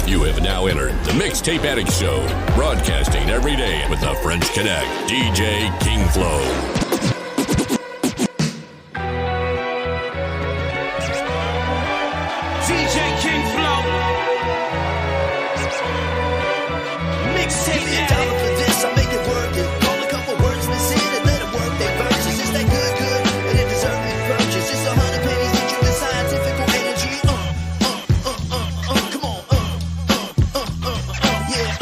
You have now entered the Mixtape Addict Show, broadcasting every day with the French Connect, DJ King Flow. DJ King Flow. Mixtape Addict. For this, I make it work it. Call a couple words missing and let them work their verses. It's that good, and it deserves me purchase. It's 100 pennies that you with scientific energy. Come on, yeah,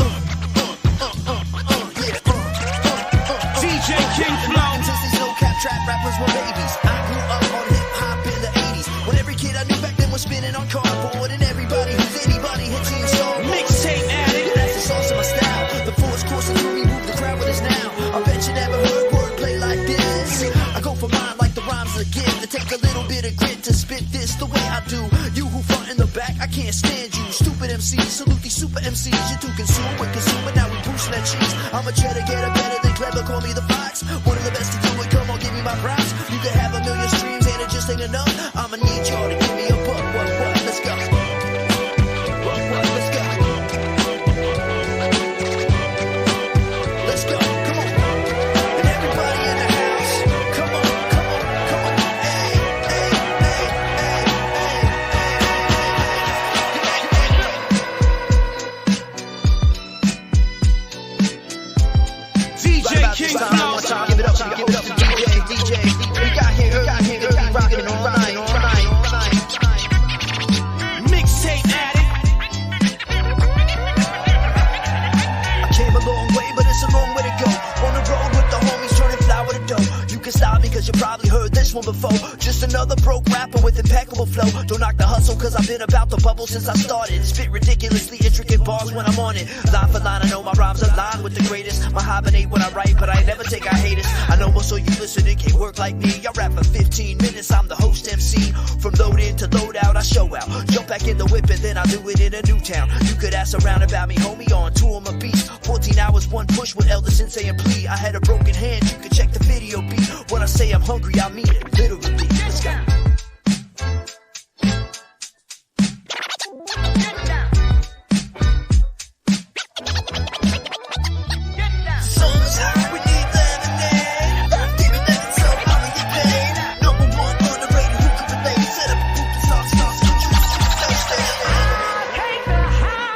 DJ King Flow. Since these no cap trap rappers were babies, I grew up on hip hop in the 80s. When every kid I knew back then was spinning on cardboard, and everybody who's anybody had seen Star Wars. Mixtape Addict. That's the sauce of my style. The force coursing through me, move the crowd with us now. I bet you never heard wordplay like this. I go for mine like the rhymes of a gift. It take a little bit of grit to spit this the way I do. You who front in the back, I can't stand you. Stupid MCs, salute these super MCs. You're too consumed with consuming, now we boosting that cheese. I'm a cheddar getter, better than clever, call me the fox. One of the best to do it, come on, give me my props. You can have a million streams and it just ain't enough. I'ma need y'all to give me a buck, what, let's go. What, let's go. Let's go, come on. And everybody in the house, come on, hey, DJ King Flow. Give it up to DJ. We got here, rocking all night. Mixtape Addict. I came a long way, but it's a long way to go. On the road with the homies, turning flour to dough. You can stop me, cause you probably heard this one before. Just another broke rapper with impeccable flow. Don't knock the hustle, cause I've been about the bubble since I started. Spit ridiculously intricate bars when I'm on it. Line for line, I know my rhymes align with the greatest. I hibernate when I write, but I never take our haters. I know most of you listening can't work like me. I rap for 15 minutes, I'm the host MC. From load in to load out, I show out. Jump back in the whip and then I do it in a new town. You could ask around about me, homie, on tour, I'm a beast. 14 hours, one push with Elder Sensei and plea. I had a broken hand, you could check the video beat. When I say I'm hungry, I mean it, literally. Let's go. Summer's hot, we need lemonade. Give me that so I'ma get paid. Number one on the radio, who can relate? Set up a group and start,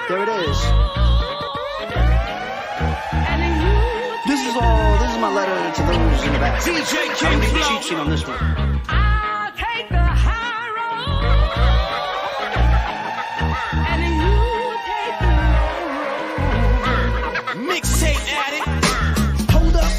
there it is. This is my letter to those in the back. DJ I'm King gonna make a Flow. cheat sheet on this one. I'll take the high road, and you take the low road. Mixtape Addict. Hold up,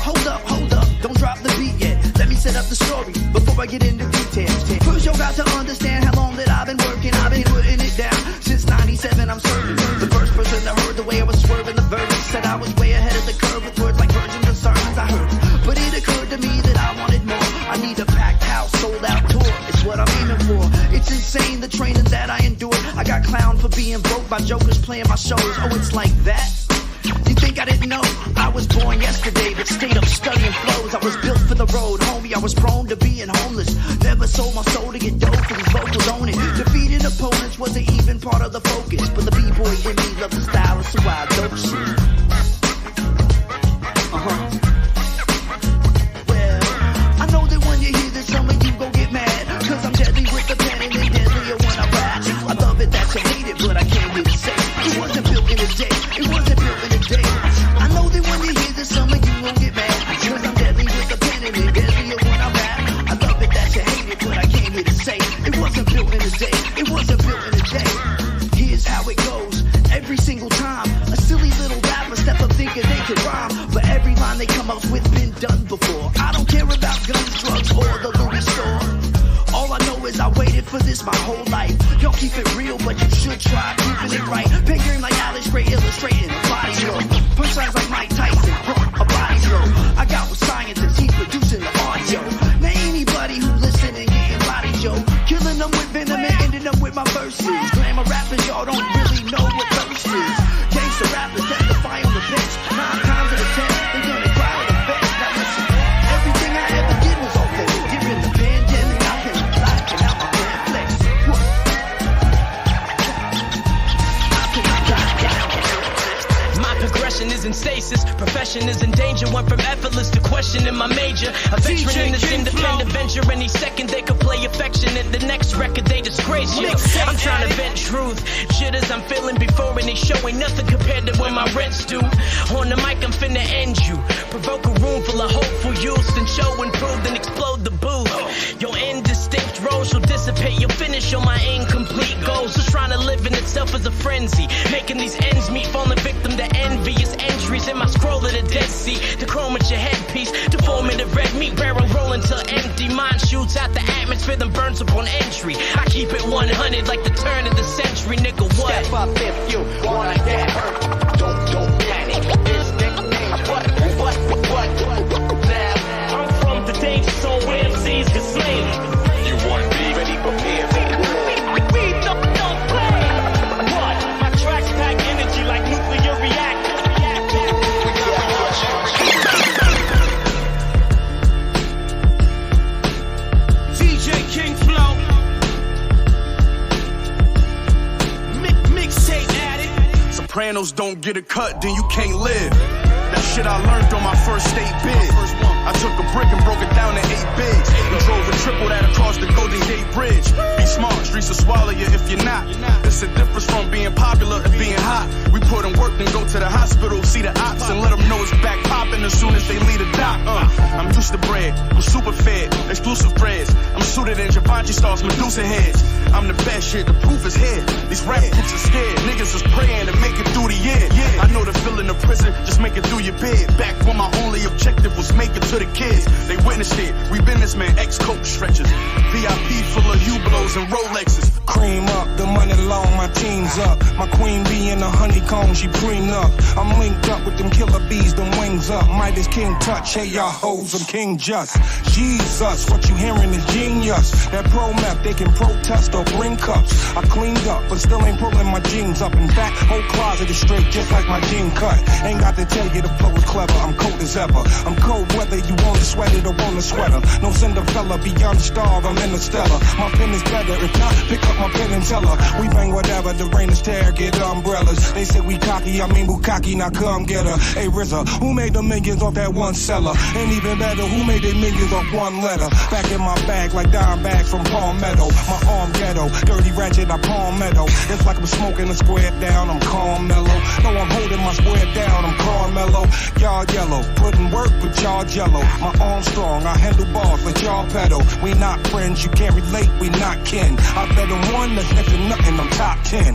don't drop the beat yet. Let me set up the story before I get into details. First, you got to understand how long that I've been working. I've been putting it down since 97. I'm serving. The first person that heard the way I was swerving the verdict said I was way ahead of the curve with words like virgins and sermons. I heard, but it occurred to me that I wanted more. I need a packed house, sold out tour. It's what I'm aiming for. It's insane the training that I endured. I got clowned for being broke by jokers playing my shows. Oh, it's like that. You think I didn't know? I was born yesterday, but stayed up studying flows. I was built for the road, homie. I was prone to being homeless. Never sold my soul to get dope, for these vocals own it. Defeating opponents wasn't even part of the focus. But the b-boy in me loved the style, so I dope shit. Well, I know that when you hear this, some of you gon' get mad. Cause I'm deadly with the pen and then deadlier when I rap. I love it that you hate it, but I can't really say it wasn't built in a day. It wasn't built in a day. I know that when you hear this, some of you gon' get mad. Cause I'm deadly with the pen and then deadlier when I rap. I love it that you hate it, but I came here to say it wasn't built in a day. It wasn't built in a day. Here's how it goes. Every single time a silly little rapper step up thinking they can rhyme, but every line they come up with been done before. I don't care about guns, drugs, or the Louis store. All I know is I waited for this my whole life. Y'all keep it real, but you should try keeping it right. Picturing like Alex Gray illustrating a body blow. Punchlines like Mike Tyson, a body blow. I got with scientists, he's producing the audio. Now anybody who listening getting body Joe, killing them with venom and ending up with my verses. Glamour rappers, y'all don't really know what thirst is. Gangsta rappers testify on the bench 9 times out of 10. They gonna cry on the bench. Now listen, everything I ever did was authentic. During the pandemic, I been blacking out my grand flex. I cannot die. Possession is in stasis, profession is in danger. Went from effortless to questioning my major. A veteran in this independent venture. Any second they could play affectionate. The next record they disgrace you. I'm trying to vent truth. Shit as I'm feeling before any show ain't nothing compared to when my rent's due. On the mic I'm finna end you. Provoke a room full of hopeful youths. Then show and prove, then explode the booth. Your indistinct roles will dissipate. You'll finish on my incomplete goals. Just trying to live in itself as a frenzy. Making these ends meet, falling victim to envious entries in my scroll of the Dead Sea. The chrome at your headpiece, deformative red meat barrel rolling till empty. Mine shoots out the atmosphere, then burns upon entry. I keep it 100 like the turn of the century, nigga. What? Step up if you wanna get hurt. Don't panic. It's nicknamed what? Now I'm from the danger zone where MCs get slain. You want me? ready, prepare me. We don't play. What? My tracks pack energy like nuclear reactor. DJ King Flow. Mixtape Addict. Sopranos don't get a cut, then you can't live. That shit I learned on my first state bid. I took a brick and broke it down to 8 bigs. And drove a triple that across the Golden Gate Bridge. Be smart, streets will swallow you if you're not. It's a difference from being popular and being hot. We put in work, then go to the hospital, see the ops, and let them know it's back popping as soon as they leave the dock. I'm used to bread, I'm super fed, exclusive threads. I'm suited in Givenchy stars, Medusa heads. I'm the best shit, the proof is here. These rap groups are scared, niggas is praying to make it through the year. I know the feeling of prison, just make it through your bed. Back when my only objective was make it to the kids. They witnessed it, we businessmen, ex-coach stretchers. VIP full of Hublots and Rolexes. Cream up, the money long, my team's up. My queen bee in a honeycomb, she preen up. I'm linked up with them killer bees, them wings up. Midas King touch, hey y'all hoes, I'm King Just. Jesus, what you hearing is genius. That pro map, they can protest or bring cups. I cleaned up, but still ain't pulling my jeans up. In fact, whole closet is straight, just like my jean cut. Ain't got to tell you the flow is clever, I'm cold as ever. I'm cold whether you wanna sweat it or wanna sweater. No Cinderella, beyond star, I'm interstellar. My pen is better, if not, pick up my pen and tell her. We bang whatever, the rain is tear, get umbrellas. They say we cocky, I mean Bukaki, now come get her. Hey RZA, who made the millions off that one seller? And even better, who made their millions off one letter? Back in my bag like dime bags from Palmetto. My arm ghetto, dirty ratchet, I palmetto. It's like I'm smoking a square down, I'm calm mellow. No, I'm holding my square down, I'm Carmelo. Y'all yellow, putting work with y'all jello. My arm strong, I handle bars like y'all pedal. We not friends, you can't relate, we not kin. I bet on one that's next to nothing, I'm top 10.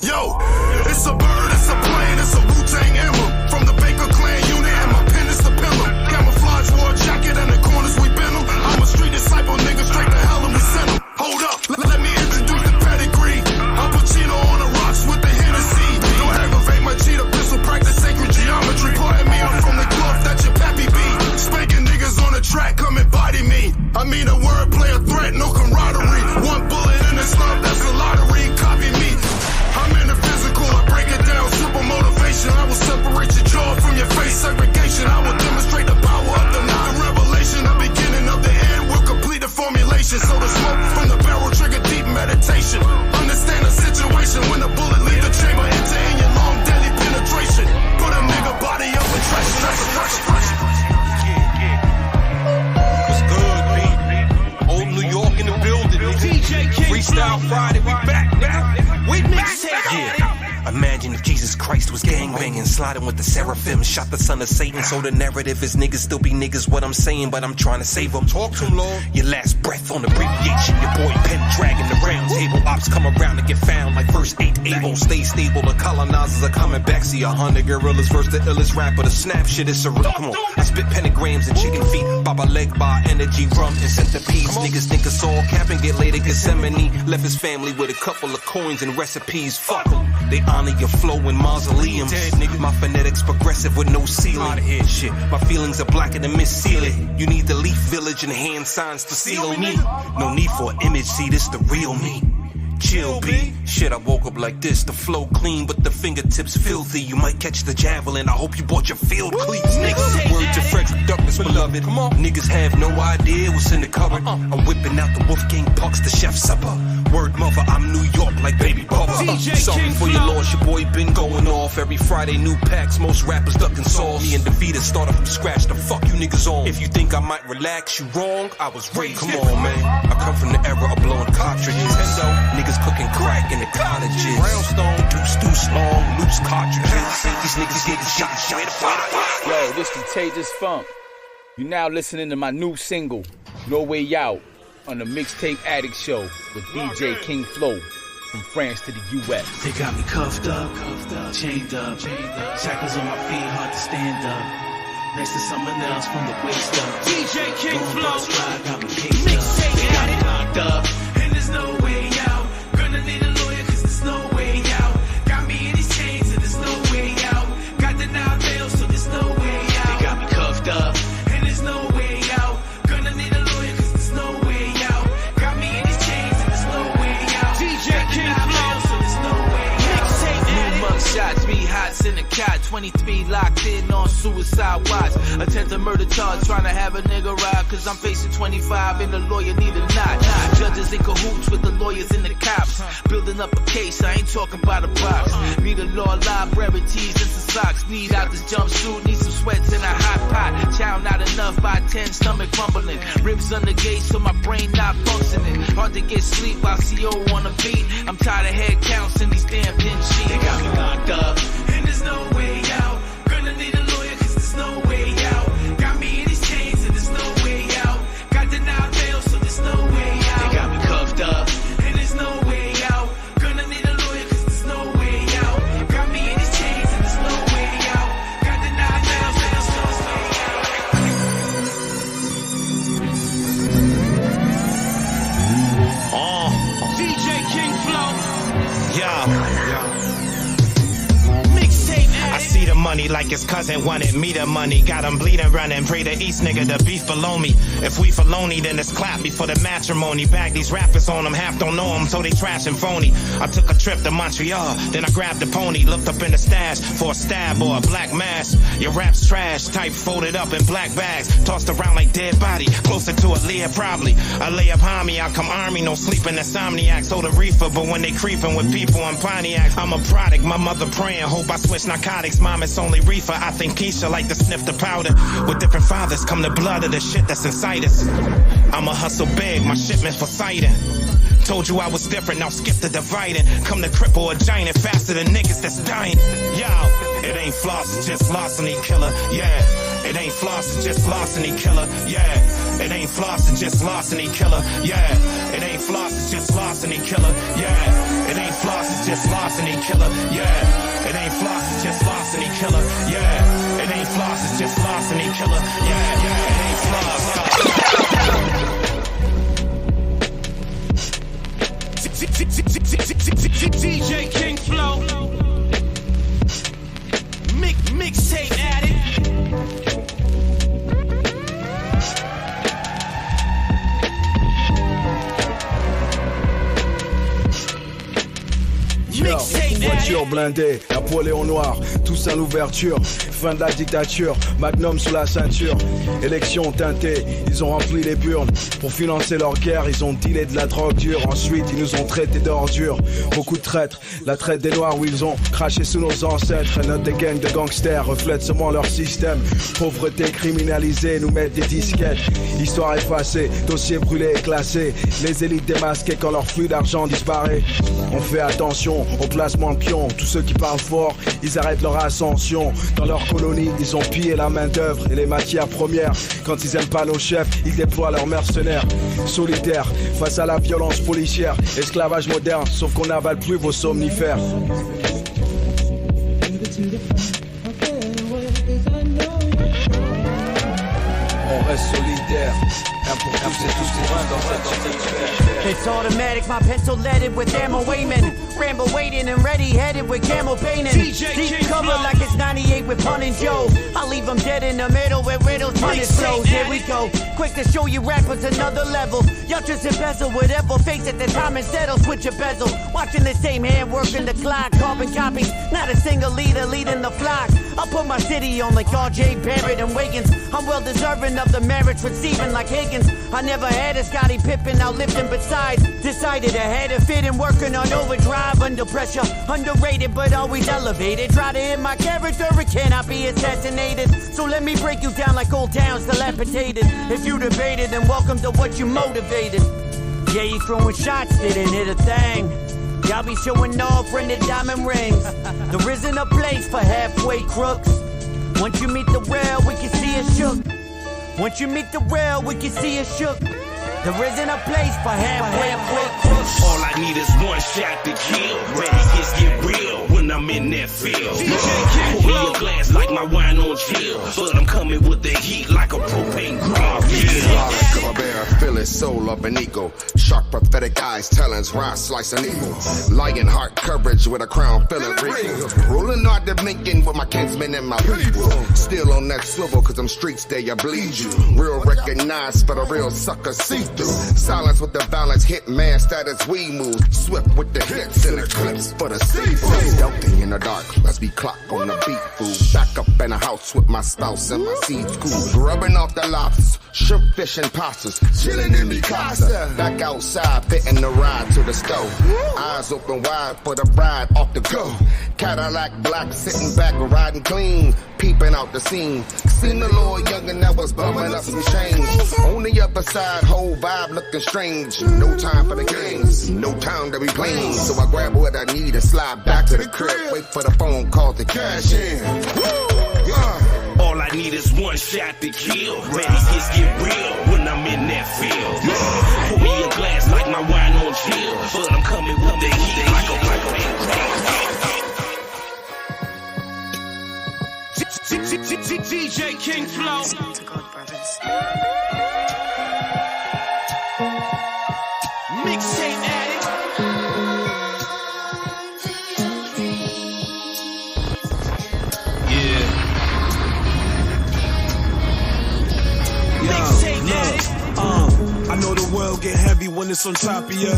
Yo, it's a bird, it's a plane, it's a Wu-Tang emblem. From the Baker Clan unit, and my pen is the pillar. Camouflage war jacket and the corners we bend them. I'm a street disciple, nigga, straight to hell and we send them. Hold up, let me introduce the pedigree. Al Pacino on the rocks with the Hennessy. Don't aggravate my cheetah pistol, practice sacred geometry. Pardon me, I'm from the cloth that your pappy be. Spanking niggas on the track, come and body me. I mean a wordplay, a threat, no camaraderie. One bullet in the slump, that's a lottery. Copy me. I'm in the physical, I break it down, super motivation. I will separate your jaw from your face, segregation. I will demonstrate the power of the non-revelation. The beginning of the end will complete the formulation. So the smoke from the barrel trigger deep meditation. Understand the situation when the bullet leave the chamber, enter in your long deadly penetration. Put a nigga body up and trash. What's good, B? Old New York in the building, nigga. DJ King Freestyle Friday, we back, nigga. We back. Yeah. Imagine if Jesus Christ was gangbanging, sliding with the seraphim, shot the son of Satan. So the narrative is niggas still be niggas, what I'm saying, but I'm trying to save them. Talk to 'em, Lord. Your last breath on abbreviation, your boy pen dragging the round table. Ops come around and get found like first 8 able. Stay stable, the colonizers are coming back. See 100 gorillas versus the illest rapper. The snap shit is surreal. Come on, I spit pentagrams and chicken feet. Baba leg bar, energy, rum and centipedes. Niggas think it's all cap and get laid at Gethsemane. Left his family with a couple of coins and recipes. Fuck 'em. They honor your flow in mausoleums. Dead, nigga. My phonetics progressive with no ceiling. Shit, my feelings are blacker than Miss Sealy. You need the Leaf Village and hand signs to seal me. No need for an image, see this the real me. Chill, B. Shit, I woke up like this. The flow clean, but the fingertips filthy. You might catch the javelin. I hope you bought your field cleats, nigga. Word to Frederick Douglass, beloved. Come on. Niggas have no idea what's in the cupboard. I'm whipping out the Wolfgang Pucks, the chef's supper. Word mother, I'm New York like baby Bubba. Sorry for your lost, your boy been going off. Every Friday, new packs, most rappers ducking sauce. Me and DeVita started from scratch, the fuck you niggas on. If you think I might relax, you wrong, I was raised. Come on, man. I come from the era of blowing cartridges. Nintendo, niggas cooking crack in the cottages. Brownstone, deuce long, loose cartridges. These niggas getting shot. Yo, this Contagious Funk. You now listening to my new single, No Way Out, on the Mixtape Addict show with DJ King Flow. From France to the U.S. They got me cuffed up, chained up, shackles on my feet, hard to stand up. Next to someone else from the waist up. DJ King Flow, got me paced up. They got me locked up, and there's no way out. Gonna need a lawyer, cause there's no way out. Got me in these chains, and there's no way out. Got denied bail, so there's no way out. They got me cuffed up, and there's no way out. Gonna need a lawyer, cause there's no way out. Got me in these chains, and there's no way out. DJ King Flow, so there's no way out. Mixtape Addict. Shots, 3 hots in the cot, 23 locked in on suicide watch. Attempted murder charge, trying to have a nigga ride, cause I'm facing 25 and the lawyer need a knot. Judges in cahoots with the lawyers and the cops, building up a case, I ain't talking about a box. Need a law library, tees and some socks. Need out this jumpsuit, need some sweats and a hot pot. Chow not enough by 10, stomach rumbling. Ribs on the gate so my brain not functioning. Hard to get sleep while CO on the beat. I'm tired of head counts in these damn din sheets. They got me locked up, and there's no way out. Gonna need a lawyer cause there's no way out. Got me in these chains and there's no way out. Got denied bail so there's no way out. They got me cuffed up, and there's no way out. Gonna need a lawyer cause there's no way out. Got me in these chains and there's no way out. Got denied bail so there's no way out. DJ King Flow, I see the money like his cousin wanted me the money. Got him bleeding, running, pray the East nigga the beef below me. If we felony, then it's clap before the matrimony. Bag these rappers on them, half don't know them, so they trash and phony. I took a trip to Montreal, then I grabbed the pony. Looked up in the stash for a stab or a black mask. Your rap's trash, type folded up in black bags. Tossed around like dead body, closer to a Leah probably. I lay up behind me, I come army, no sleeping insomniac. So the reefer, but when they creeping with people in Pontiac, I'm a product, my mother praying, hope I switch narcotics. Mom, it's only reefer. I think Keisha like to sniff the powder. With different fathers come the blood of the shit that's inside us. I'ma hustle big, my shipment's for sighting. Told you I was different, now skip the dividing. Come to cripple a giant faster than niggas that's dying. Yo, it ain't floss, it's just larceny killer. Yeah, it ain't floss, it's just larceny killer. Yeah, it ain't floss, it's just larceny killer. Yeah, it ain't floss, it's just larceny killer. Yeah, it ain't floss, it's just larceny killer. Yeah. It ain't floss, it's just larceny killer. Yeah, it ain't floss, it's just larceny killer. Yeah, it ain't floss. DJ King Flow, Mixtape Addict. Voiture blindée, la poêlée en noir, tous à l'ouverture, fin de la dictature, magnum sous la ceinture, élection teintée, ils ont rempli les burnes, pour financer leur guerre, ils ont dealé de la drogue dure, ensuite ils nous ont traités d'ordures, beaucoup de traîtres, la traite des noirs où ils ont craché sous nos ancêtres, et notre gang de gangsters reflète seulement leur système, pauvreté criminalisée, nous mettent des disquettes, histoire effacée, dossier brûlé et classé, les élites démasquées quand leur flux d'argent disparaît, on fait attention au classement de pions, tous ceux qui parlent fort, ils arrêtent leur ascension. Dans leur colonie, ils ont pillé la main d'œuvre et les matières premières. Quand ils aiment pas nos chefs, ils déploient leurs mercenaires. Solitaires, face à la violence policière, esclavage moderne, sauf qu'on n'avale plus vos somnifères. On reste solidaire, un pour tous et tous les uns dans cette univers. It's automatic, my pencil leaded with ammo aiming. Rambo waiting and ready, headed with camel painting. Deep cover like it's 98 with Pun and Joe. I leave them dead in the middle with riddles, punish flows. Here we go, quick to show you rappers another level. Y'all just embezzle whatever face at the time and settle. Switch your bezel, watching the same hand working the clock. Carbon copies, not a single leader leading the flock. I put my city on like R.J. Barrett and Wiggins. I'm well deserving of the merits, receiving like Higgins. I never had a Scottie Pippen outlifting, besides decided I had to fit and working on overdrive. But under pressure. Underrated but always elevated. Try to hit my character, it cannot be assassinated. So let me break you down like old towns dilapidated. If you debated, then welcome to what you motivated. Yeah, you throwing shots, didn't hit a thing. Y'all be showing off rented diamond rings. There isn't a place for halfway crooks. Once you meet the real, we can see it shook. Once you meet the real, we can see it shook. There isn't a place for halfway crooks. All I need is one shot to kill. Ready, get real when I'm in that field. Pour me a glass like my wine on chill. But I'm coming with the heat like a propane grill. Come bear, feel it, soul of an eagle. Sharp prophetic eyes, talents, rhyme, slice an evil. Lion heart coverage with a crown, feeling regal. Rolling out the Lincoln with my kinsmen and my people. Still on that swivel, cause I'm streets, they bleed you. Real recognized for the real sucker see through. Silence with the violence, hit man status, we move. Swift with the hits and the clips for the seafood. Stealthy in the dark, let's be clock on the beat food. Back up in the house with my spouse and my seed school. Rubbing off the lobsters, shrimp, fish, and pastas. Chilling in the casa. Back outside, fitting the ride to the stove. Eyes open wide for the bride off the go. Cadillac black, sitting back, riding clean. Peeping out the scene. Seen the little youngin' that was bumming up some change. On the upper side, whole vibe looking strange. No time for the games, no time to be playing. So I grab what I need and slide back to the crib. Wait for the phone call to cash in. All I need is one shot to kill. Ready, get real when I'm in that field. Pour me a glass like my wine on chill. But I'm coming with the heat like a DJ King Flow. Mixtape Addict. Yeah. Mixtape Addict. I know the world get heavy when it's on top of you.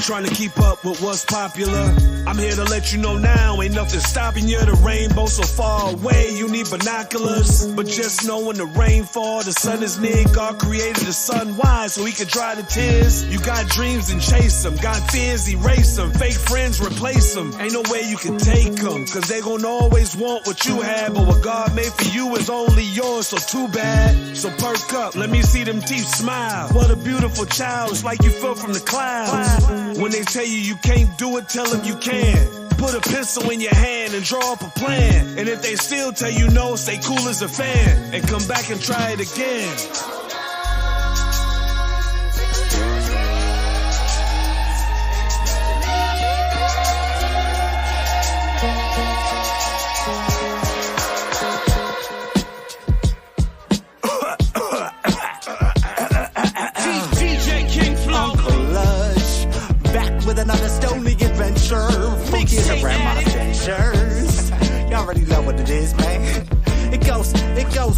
Trying to keep up with what's popular. I'm here to let you know now, ain't nothing stopping you. The rainbow so far away, you need binoculars. But just know when the rain fall, the sun is near. God created the sun, why? So he can dry the tears. You got dreams and chase them, got fears, erase them. Fake friends, replace them. Ain't no way you can take them, cause they gon' always want what you have. But what God made for you is only yours, so too bad. So perk up, let me see them teeth smile. What a beautiful child, it's like you fell from the clouds. When they tell you can't do it, tell them you can. Put a pencil in your hand and draw up a plan. And if they still tell you no, stay cool as a fan. And come back and try it again. Another stony adventure. Focus around my adventures. Y'all already know what it is, man. It goes,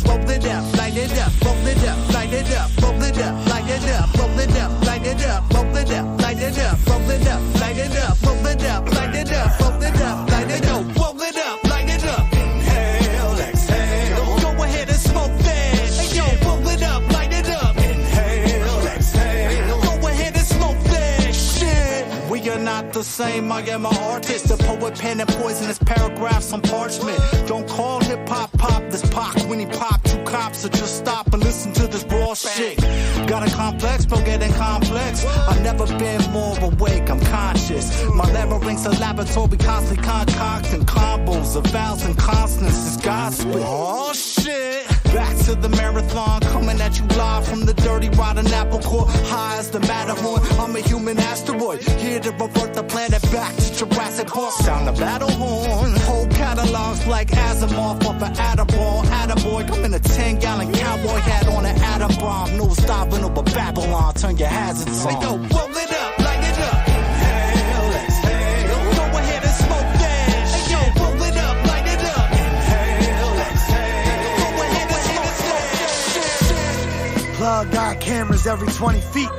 roll it up, light it up, roll it up, light it up, roll it up, light it up, roll it up, light it up, roll it up, light it up, roll it up, light it up, roll it up, light it up, roll it up, light it up, roll it up, light it up. Inhale, exhale. Go ahead and smoke that. Hey, yo, roll it up, light it up. Inhale, exhale. Go ahead and smoke that shit. We are not the same, I am an artist. A poet penning poisonous paragraphs on parchment. Don't call hip-hop pop, this Pac when he pop. Two cops, so just stop and listen to this raw shit. Got a complex, bro, getting complex. I've never been more awake, I'm conscious. My larynx a laboratory, constantly concocting combos of vowels and consonants. It's gospel. Oh shit. Back to the marathon, coming at you live from the dirty rotten apple core. High as the Matterhorn, I'm a human asteroid. Here to revert the planet back to Jurassic Park. Sound the battle horn. Whole catalogs like Asimov off an Adaball. Attaboy, come in a 10-gallon cowboy hat on an atom bomb. No stopping over Babylon, turn your hazards on. Hey, yo, roll it up, light it up. Inhale, exhale. Go ahead and smoke that. Hey, yo, roll it up, light it up. Inhale, exhale. Go ahead and smoke that shit. Plug got cameras every 20 feet.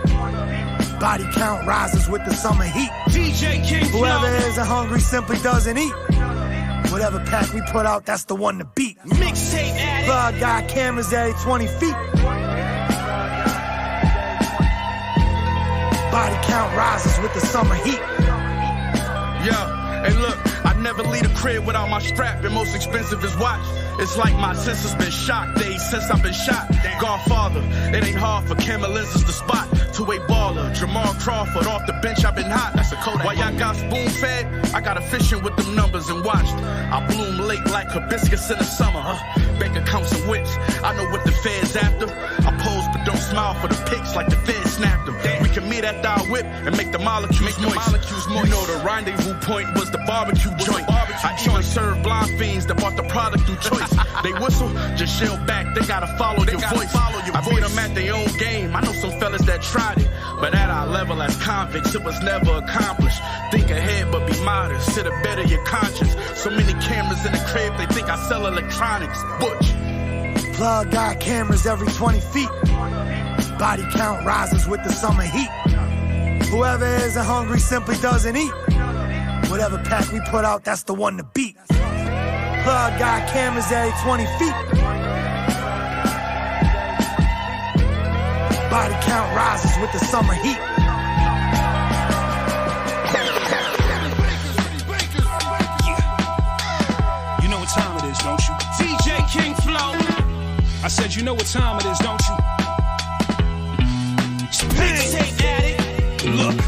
Body count rises with the summer heat. DJ King Whoever isn't hungry simply doesn't eat. Whatever pack we put out, that's the one to beat. Mixtape Addict. Plug got cameras every 20 feet. Body count rises with the summer heat. never leave the crib without my strap, and most expensive is watch. It's like my senses been shocked days since I've been shot. Godfather, it ain't hard for camera lenses to spot. Two-way baller, Jamal Crawford off the bench, I've been hot. That's a Kodak. While y'all got spoon fed, I got efficient with them numbers and watched. I bloom late like hibiscus in the summer. Bank accounts and whips, I know what the Fed's after. I pose but don't smile for the pics like the Fed snapped them. We can meet at our whip and make the molecules moist. You know the rendezvous point was the barbecue joint. I even serve blind fiends that bought the product through choice. They whistle, just chill back, they gotta follow your voice. I beat them at their own game, I know some fellas that tried it, but at our level as convicts, it was never accomplished. Think ahead, but be modest, sit a better your conscience. So many cameras in the crib, they think I sell electronics. Butch. Plug got cameras every 20 feet. Body count rises with the summer heat. Whoever isn't hungry simply doesn't eat. Whatever pack we put out, that's the one to beat. Plug got cameras every 20 feet. Body count rises with the summer heat. You know what time it is, don't you? DJ King Flow. I said you know what time it is, don't you? Mixtape Addict. Look,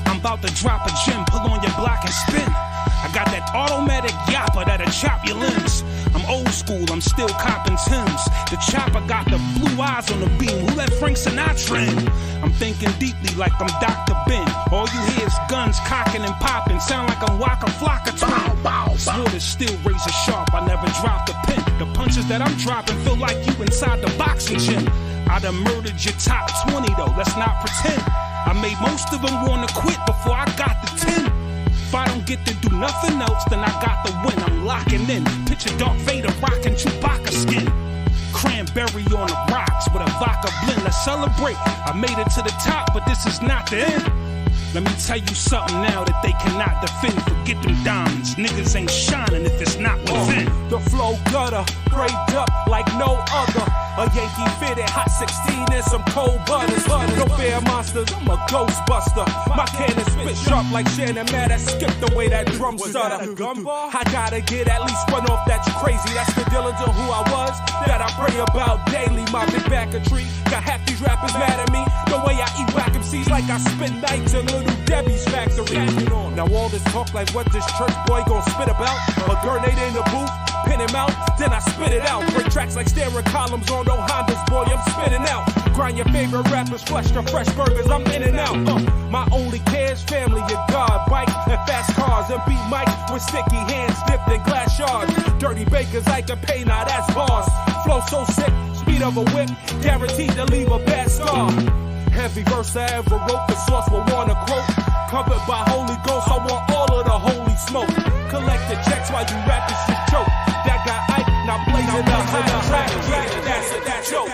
I'm about to drop a gem, pull on your block and spin. I got that automatic yapper that'll chop your limbs. I'm old school, I'm still copping Timbs. The chopper got the blue eyes on the beam. Who let Frank Sinatra in? I'm thinking deeply like I'm Dr. Ben. All you hear is guns cocking and popping. Sound like I'm Waka Flocka twin. Sword is still razor sharp, I never dropped a pin. The punches that I'm dropping feel like you inside the boxing gym. I done murdered your top 20 though, let's not pretend. I made most of them wanna quit before I got the 10. If I don't get to do nothing else, then I got the win. I'm locking in. Picture Darth Vader rocking Chewbacca skin. Cranberry on the rocks with a vodka blend. Let's celebrate. I made it to the top, but this is not the end. Let me tell you something now that they cannot defend. Forget them diamonds. Niggas ain't shining if it's not within. The flow gutter, graped up like no other. A Yankee fitted, hot 16 and some cold butters. No bear monsters, I'm a ghostbuster. My cannon spit sharp like Shannon. Man, that skipped the way that drum stutter. I gotta get at least one off that's crazy. That's the Dylan to who I was, that I pray about daily. My big back a tree, got half these rappers mad at me. The way I eat whack MCs like I spend nights in Little Debbie's factory. Now all this talk like what this church boy gon' spit about? A grenade in the booth, pin him out, then I spit it out. Break tracks like staring columns on no Hondas, boy, I'm spitting out. Grind your favorite rappers, flesh to fresh burgers, I'm in and out. My only cares, family, your God, bike, and fast cars, and beat mics with sticky hands dipped in glass shards. Dirty bakers I can pay, now that's bars. Flow so sick, speed of a whip, guaranteed to leave a bad scar. Heavy verse I ever wrote, the source will wanna quote. Covered by Holy Ghost, I want all of the holy smoke. Collect the checks while you rappers just choke. That guy Ike, now blazing up high track. That's joke.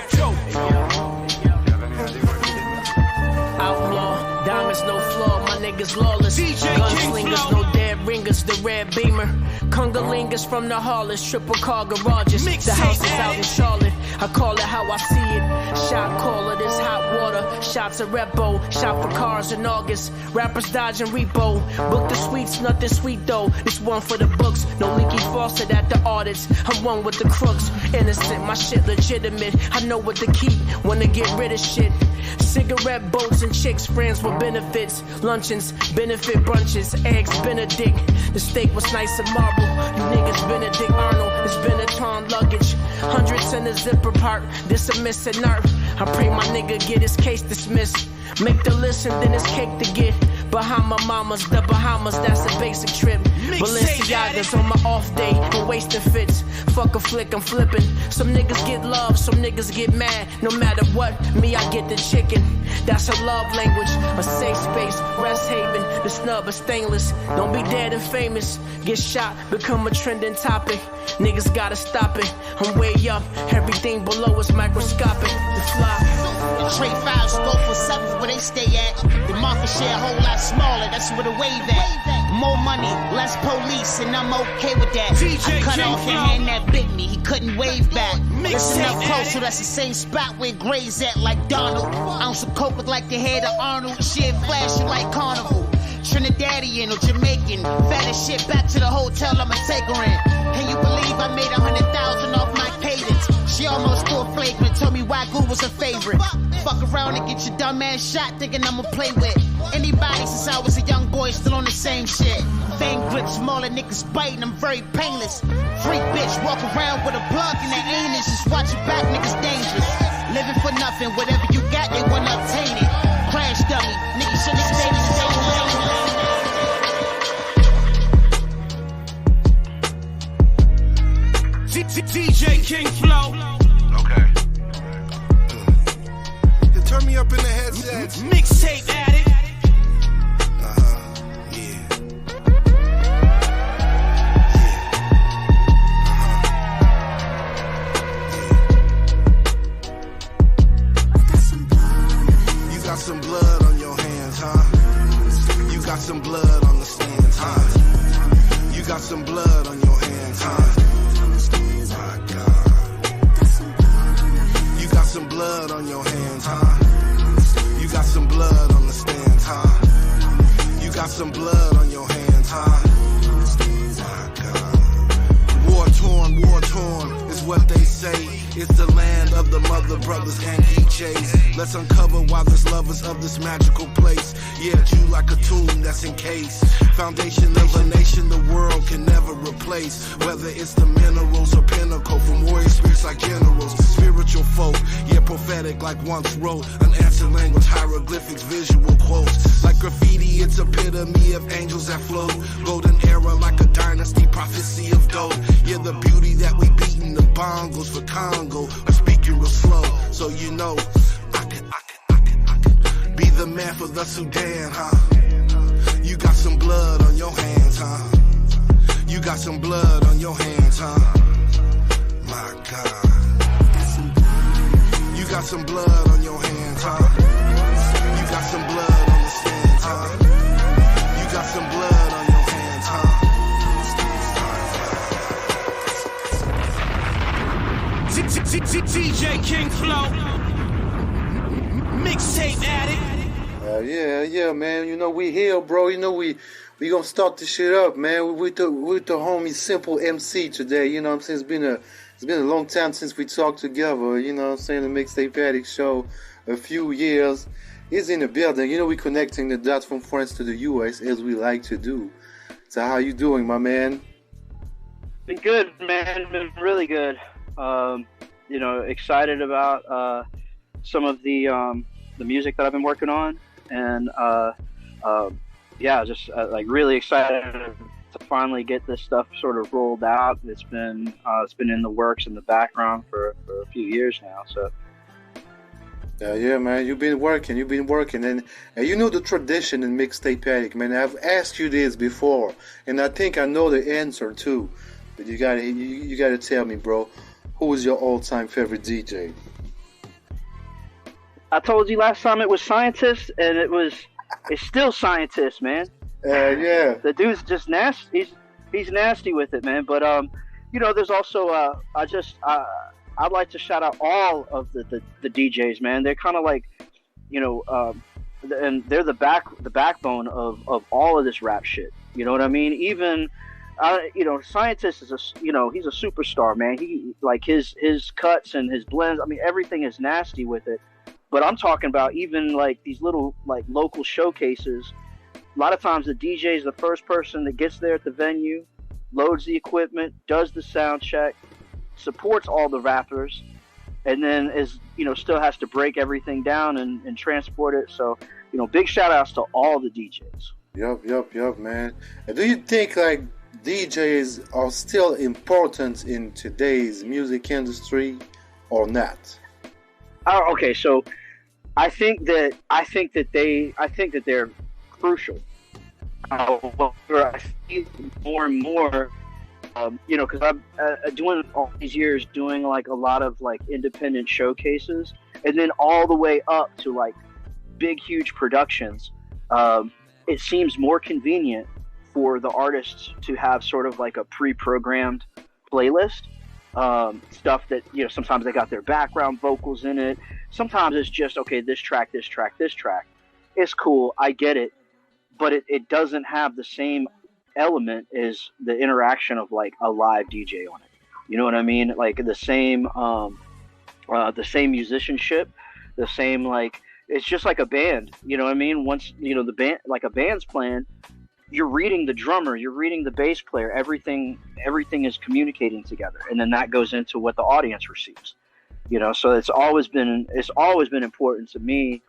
Outlaw, diamonds no flaw, my niggas lawless. Gunslingers, no dead ringers, the red beamer. Kungalingas from the Harless, triple car garages. The house is out in Charlotte, I call it how I see it. Shot caller, this hot water. Shots of repo, shot for cars in August. Rappers dodging repo. Book the sweets, nothing sweet though. This one for the books, no leaky faucet at the audits. I'm one with the crooks, innocent, my shit legitimate. I know what to keep, wanna get rid of shit. Cigarette boats and chicks, friends with benefits. Luncheons, benefit brunches, eggs Benedict. The steak was nice and marble. You niggas Benedict Arnold, it's Benetton luggage. Hundreds in the zipper part, this a missing nerve. I pray my nigga get his case dismissed. Make the list and then it's cake to get. Bahama mamas, the Bahamas, that's a basic trip. Balenciagas on my off day, and wasting fits. Fuck a flick, I'm flipping. Some niggas get love, some niggas get mad. No matter what, me, I get the chicken. That's a love language, a safe space, rest haven. The snub is stainless. Don't be dead and famous. Get shot, become a trending topic. Niggas gotta stop it. I'm way up, everything below is microscopic. The fly. The trade files go for 7th where they stay at. The market share a whole lot smaller, that's where the wave at. More money, less police, and I'm okay with that. I cut off the hand that bit me, he couldn't wave back. Listen up close, so that's the same spot where Gray's at, like Donald. Ounce of coke look like the head of Arnold. Shit flash you like Carnival. Trinidadian or Jamaican. Fat as shit, back to the hotel, I'ma take her in. Can you believe I made 100,000 off my cadence? She almost threw a flagrant, told me Wagyu was her favorite. Fuck around and get your dumb ass shot, thinking I'ma play with anybody since I was a young boy, still on the same shit. Fang grip, smaller niggas biting, I'm very painless. Freak bitch, walk around with a plug in their anus, just watch your back, niggas dangerous. Living for nothing, whatever you got, they wanna obtain it. Crash dummy, niggas shouldn't stay in the same DJ King Flow. Okay. You turn me up in the headset. Mixtape Addict. You got some blood on your hands, huh? You got some blood on the stands, huh? You got some blood on your hands, huh? Some blood on your hands, huh? You got some blood on the stands, huh? You got some blood on your hands, huh? War torn is what they say. It's the land of the mother, brothers, and DJs. Let's uncover why there's lovers of this magical place. Yeah, you like a tomb that's encased. Foundation of a nation the world can never replace. Whether it's the minerals or pinnacle, from warrior spirits like generals, spiritual folk, yeah, prophetic like once wrote. Unanswered language, hieroglyphics, visual quotes. Like graffiti, it's epitome of angels that float. Golden era like a dynasty, prophecy of gold. Yeah, the beauty that we beatin' the bongos for Congo. I'm speaking real slow, so you know I can be the man for the Sudan, huh? You got some blood on your hands, huh? You got some blood on your hands, huh? My God. You got some blood on your hands, huh? You got some blood on the stands, huh? You got some blood on your hands, huh? DJ King Flow. Mixtape Addict. Yeah, man. You know we here, bro. You know we gonna start this shit up, man. We with the homie Simple MC today. You know what I'm saying? It's been a long time since we talked together. You know what I'm saying? The Mixtape Addict show, a few years. He's in the building. You know we connecting the dots from France to the US as we like to do. So how you doing, my man? Been good, man. Been really good. You know, excited about some of the music that I've been working on, and just like really excited to finally get this stuff sort of rolled out. It's been in the works in the background for a few years now. So yeah, man, you've been working, and you know the tradition in Mixtape Addict, man. I've asked you this before, and I think I know the answer too. But you gotta tell me, bro. Who is your all-time favorite DJ? I told you last time it was Scientist, and it's still Scientist, man. Yeah. The dude's just nasty. He's nasty with it, man. But you know, there's also I'd like to shout out all of the DJs, man. They're kind of like, you know, and they're the backbone of all of this rap shit. You know what I mean? Even you know, Scientist is he's a superstar, man. He like his cuts and his blends. I mean, everything is nasty with it. But I'm talking about even like these little like local showcases. A lot of times the DJ is the first person that gets there at the venue, loads the equipment, does the sound check, supports all the rappers, and then still has to break everything down and transport it. So, you know, big shout outs to all the DJs. Yup, man. And do you think like DJs are still important in today's music industry or not? Okay, so I think that they're crucial. However, I see more and more, because I'm doing all these years doing like a lot of like independent showcases, and then all the way up to like big, huge productions. It seems more convenient for the artists to have sort of like a pre-programmed playlist, stuff that, you know, sometimes they got their background vocals in it. Sometimes it's just, okay, this track. It's cool. I get it. but it doesn't have the same element as the interaction of like a live DJ on it. You know what I mean? Like the same musicianship, the same, like, it's just like a band. You know what I mean? Once, you know, the band, like a band's playing, you're reading the drummer, you're reading the bass player, everything is communicating together, and then that goes into what the audience receives. You know, so it's always been important to me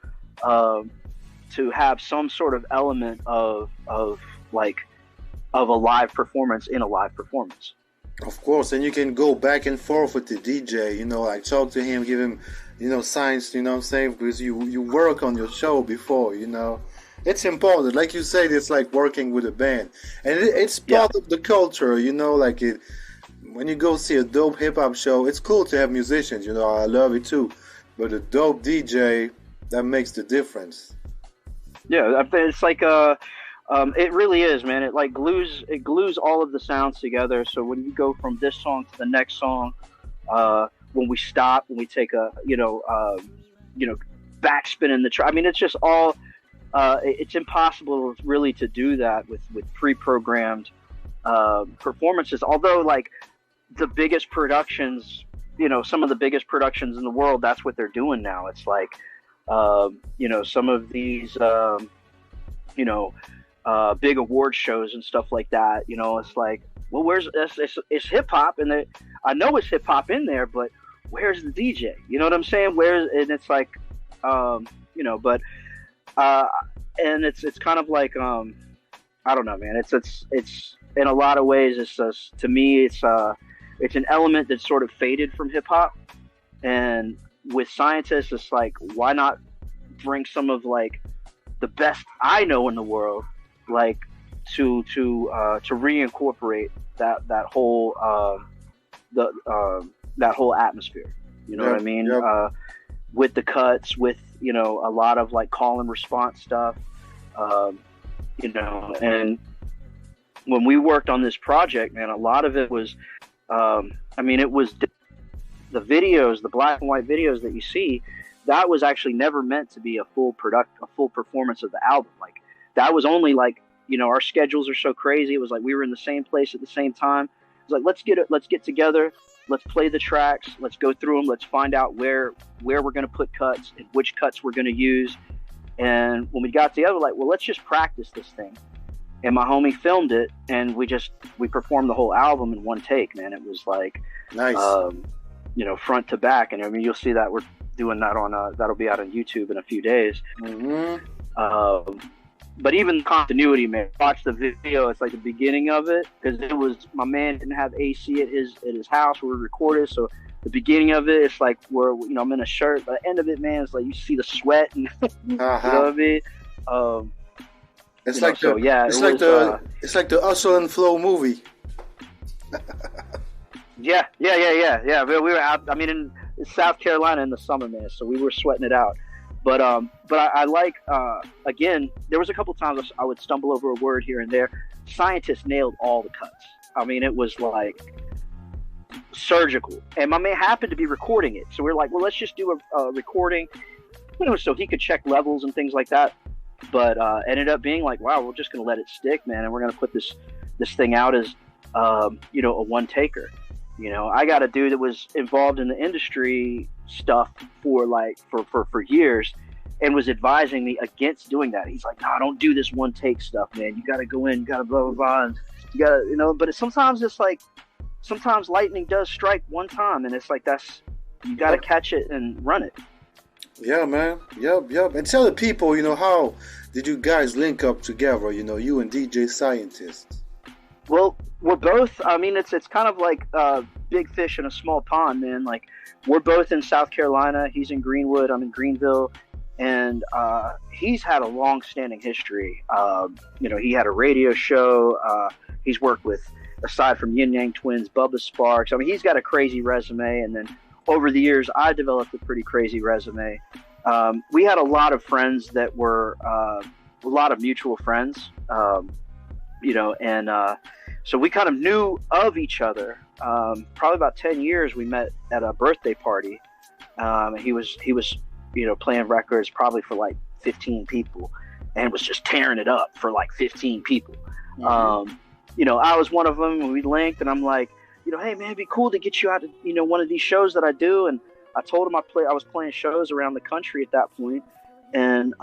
to have some sort of element of a live performance in a live performance. Of course, and you can go back and forth with the DJ, you know, like talk to him, give him, you know, signs, you know what I'm saying, because you work on your show before, you know. It's important. Like you said, it's like working with a band. And it's part of the culture, you know, like when you go see a dope hip-hop show, it's cool to have musicians, you know, I love it too. But a dope DJ, that makes the difference. Yeah, it's like it really is, man. It like glues all of the sounds together. So when you go from this song to the next song, when we stop, when we take a backspin in the track, I mean, it's just all. It's impossible really to do that with pre-programmed performances. Although, like the biggest productions, you know, some of the biggest productions in the world, that's what they're doing now. It's like, you know, some of these, big award shows and stuff like that. You know, it's like, well, it's hip hop, and I know it's hip hop in there, but where's the DJ? You know what I'm saying? And it's like, and it's kind of like, I don't know, man. It's in a lot of ways, it's just, to me, it's an element that's sort of faded from hip hop. And with scientists, it's like, why not bring some of like the best I know in the world, like to reincorporate that whole that whole atmosphere. You know what I mean? Yep. With the cuts, with, you know, a lot of like call and response stuff, you know. And when we worked on this project, man, a lot of it was, it was the videos, the black and white videos that you see. That was actually never meant to be a full performance of the album. Like that was only like, you know, our schedules are so crazy. It was like we were in the same place at the same time. It was like, let's get together. Let's play the tracks. Let's go through them. Let's find out where we're going to put cuts and which cuts we're going to use. And when we got together, like, well, let's just practice this thing. And my homie filmed it, and we performed the whole album in one take, man. It was like, nice, you know, front to back. And I mean, you'll see that we're doing that on that'll be out on YouTube in a few days. Mm-hmm. But even the continuity, man, watch the video. It's like the beginning of it, because it was, my man didn't have AC at his house where we recorded. So the beginning of it, it's like where, you know, I'm in a shirt. But the end of it, man, it's like you see the sweat, and you know what I mean. It's like the Hustle and Flow movie. Yeah. We were out, I mean, in South Carolina in the summer, man. So we were sweating it out. But I like, again, there was a couple times I would stumble over a word here and there. Scientists nailed all the cuts. I mean, it was like surgical. And my man happened to be recording it. So we're like, well, let's just do a recording, you know, so he could check levels and things like that. But ended up being like, wow, we're just going to let it stick, man. And we're going to put this thing out as, you know, a one-taker. You know, I got a dude that was involved in the industry stuff for years, and was advising me against doing that. He's like, "No, don't do this one take stuff, man. You got to go in, you got to blah blah blah, and you got to, you know." But sometimes it's like, sometimes lightning does strike one time, and it's like you got to catch it and run it. Yeah, man. Yep. And tell the people, you know, how did you guys link up together? You know, you and DJ Scientist. Well, we're both, I mean, it's kind of like big fish in a small pond, man. Like, we're both in South Carolina. He's in Greenwood. I'm in Greenville. And he's had a long-standing history. You know, he had a radio show. He's worked with, aside from Yin Yang Twins, Bubba Sparks. I mean, he's got a crazy resume. And then over the years, I developed a pretty crazy resume. We had a lot of friends that were a lot of mutual friends. You know, and so we kind of knew of each other. Probably about 10 years, we met at a birthday party. He was, you know, playing records probably for like 15 people. and was just tearing it up for like 15 people. You know, I was one of them, and we linked, and I'm like, you know, hey man, it'd be cool to get you out to, you know, one of these shows that I do. And I told him I was playing shows around the country at that point. And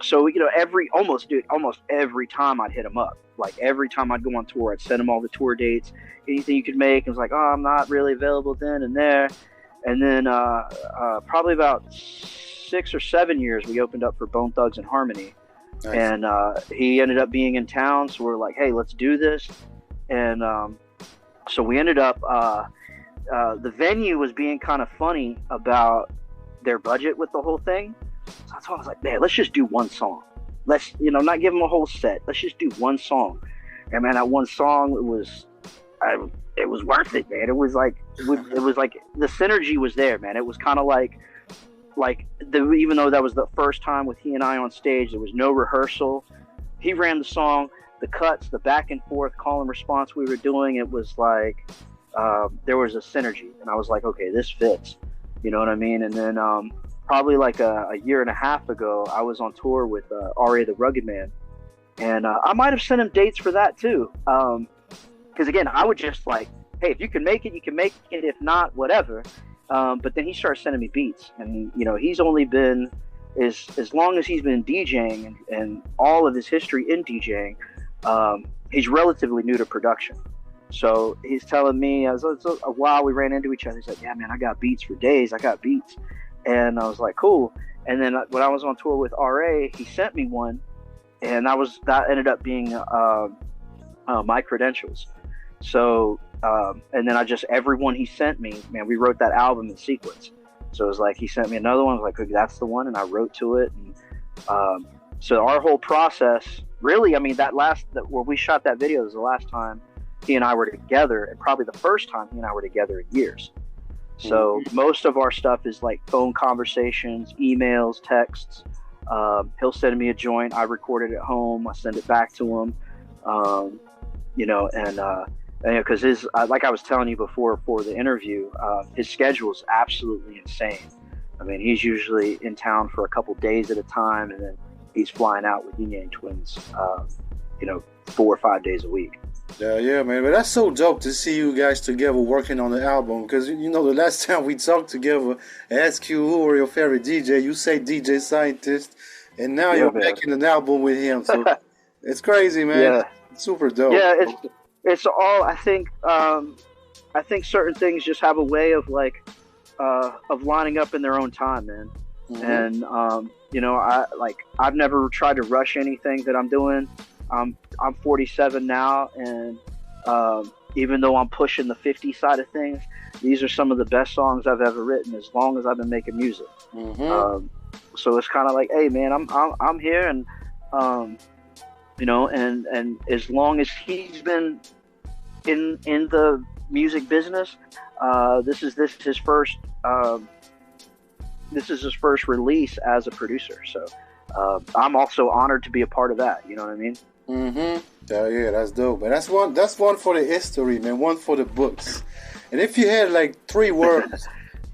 so, you know, almost every time I'd hit him up, like every time I'd go on tour, I'd send him all the tour dates, anything you could make. And it was like, oh, I'm not really available then and there. And then probably about 6 or 7 years, we opened up for Bone Thugs and Harmony. Nice. And he ended up being in town, so we're like, hey, let's do this. And so we ended up, the venue was being kind of funny about their budget with the whole thing. So I was like, man, let's just do one song. Let's, you know, not give them a whole set. Let's just do one song. And man, that one song, it was worth it, man. It was like the synergy was there, man. It was kind of like even though that was the first time with he and I on stage, there was no rehearsal. He ran the song, the cuts, the back and forth call and response we were doing. It was like there was a synergy, and I was like, okay, this fits. You know what I mean? And then probably like a year and a half ago, I was on tour with R.A. the Rugged Man, and I might have sent him dates for that too. Because again, I would just like, hey, if you can make it, you can make it. If not, whatever. But then he started sending me beats, and you know, he's only been as long as he's been DJing and all of his history in DJing. He's relatively new to production, so he's telling me, a while we ran into each other, he's like, yeah man, I got beats for days. I got beats. And I was like, cool. And then when I was on tour with RA, he sent me one, and that ended up being My Credentials. So and then everyone he sent me, man, we wrote that album in sequence. So it was like, he sent me another one. I was like, okay, that's the one. And I wrote to it. And so our whole process, really, I mean, where we shot that video was the last time he and I were together, and probably the first time he and I were together in years. So most of our stuff is like phone conversations, emails, texts. He'll send me a joint. I record it at home. I send it back to him. You know, and because like I was telling you before for the interview, his schedule is absolutely insane. I mean, he's usually in town for a couple days at a time, and then he's flying out with Yin Yang Twins, you know, 4 or 5 days a week. Yeah, man. But that's so dope to see you guys together working on the album. Because, you know, the last time we talked together, I asked you who were your favorite DJ. You say DJ Scientist. And now you're making an album with him. So it's crazy, man. Yeah. It's super dope. Yeah, it's all, I think certain things just have a way of like, of lining up in their own time, man. And, you know, I've never tried to rush anything that I'm doing. I'm 47 now, and even though I'm pushing the 50 side of things, these are some of the best songs I've ever written as long as I've been making music. So it's kind of like, hey man, I'm here, and you know, and as long as he's been in the music business, this is his first release as a producer. So I'm also honored to be a part of that. You know what I mean? Yeah, that's dope. But that's one for the history, man. One for the books. And if you had like 3 words,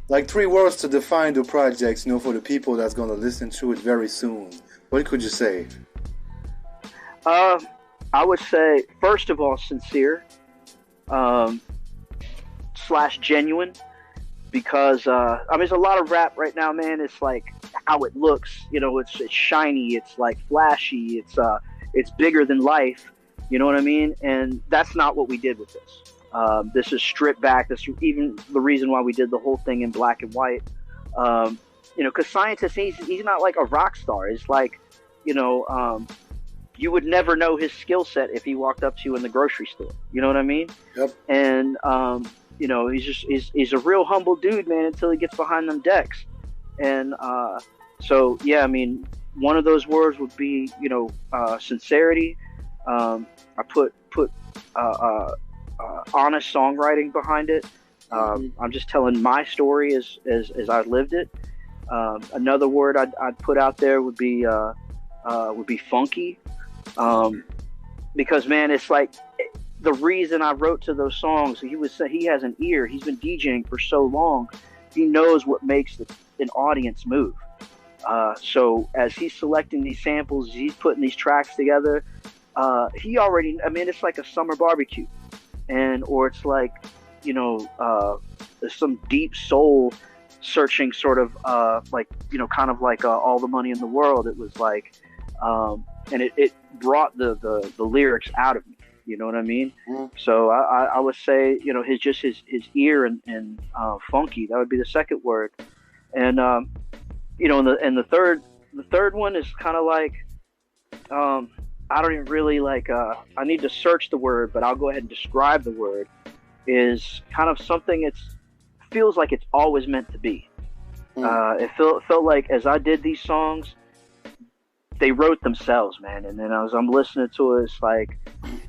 to define the projects, you know, for the people that's gonna listen to it very soon, what could you say? I would say, first of all, sincere, / genuine, because I mean, there's a lot of rap right now, man. It's like how it looks, you know, it's shiny, it's like flashy, it's bigger than life, you know what I mean? And that's not what we did with this. This is stripped back. This is even the reason why we did the whole thing in black and white. You know, because Scientist, he's not like a rock star. It's like, you know, you would never know his skill set if he walked up to you in the grocery store. You know what I mean? Yep. And you know, he's a real humble dude, man, until he gets behind them decks. And so yeah, I mean, one of those words would be, you know, sincerity. I put honest songwriting behind it. I'm just telling my story as I lived it. Another word I'd put out there would be funky. Because man, it's like the reason I wrote to those songs. He has an ear. He's been DJing for so long. He knows what makes an audience move. So as he's selecting these samples, he's putting these tracks together. He already, I mean, it's like a summer barbecue, or it's like, you know, some deep soul searching sort of, like, you know, kind of like All the Money in the World. It was like, and it brought the lyrics out of me. You know what I mean? So I would say, you know, his ear and funky. That would be the second word. And you know, and the third one is kind of like, I don't even really like. I need to search the word, but I'll go ahead and describe the word. Is kind of something. Feels like it's always meant to be. It felt like as I did these songs, they wrote themselves, man. And then as I'm listening to it, it's like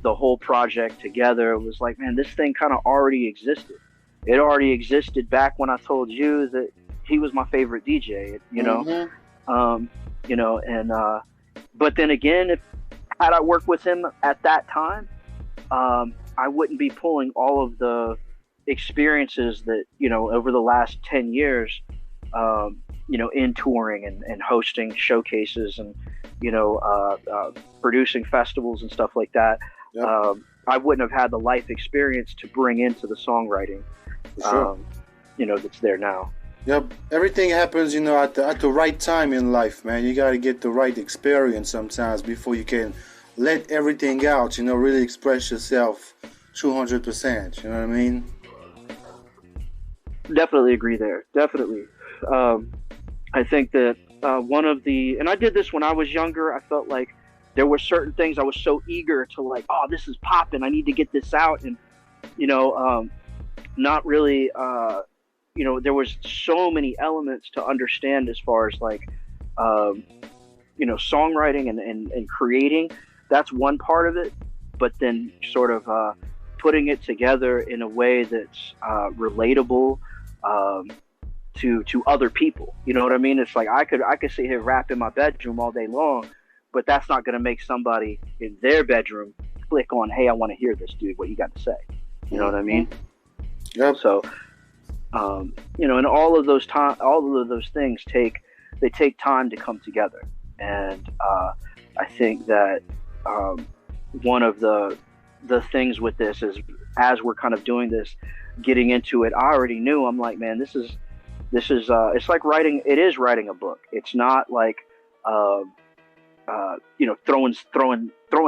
the whole project together. It was like, man, this thing kind of already existed. It already existed back when I told you that he was my favorite DJ. You know, you know, and but then again, had I worked with him at that time, I wouldn't be pulling all of the experiences that, you know, over the last 10 years, you know, in touring and hosting showcases and, you know, producing festivals and stuff like that. Yep. I wouldn't have had the life experience to bring into the songwriting, sure. You know, that's there now. Yep, everything happens, you know, at the right time in life, man. You got to get the right experience sometimes before you can let everything out, you know, really express yourself 200%, you know what I mean? Definitely agree there, definitely. I think that one of the, and I did this when I was younger, I felt like there were certain things I was so eager to like, oh, this is popping, I need to get this out, and, you know, not really, you know, there was so many elements to understand as far as like, you know, songwriting and creating. That's one part of it, but then sort of putting it together in a way that's relatable to other people. You know what I mean? It's like I could sit here rap in my bedroom all day long, but that's not going to make somebody in their bedroom click on, hey, I want to hear this, dude. What you got to say? You know what I mean? Yep. So, you know, and all of those things take time to come together, and I think that one of the things with this is, as we're kind of doing this, getting into it, I already knew, I'm like, man, this is it's like writing a book. It's not like you know, throwing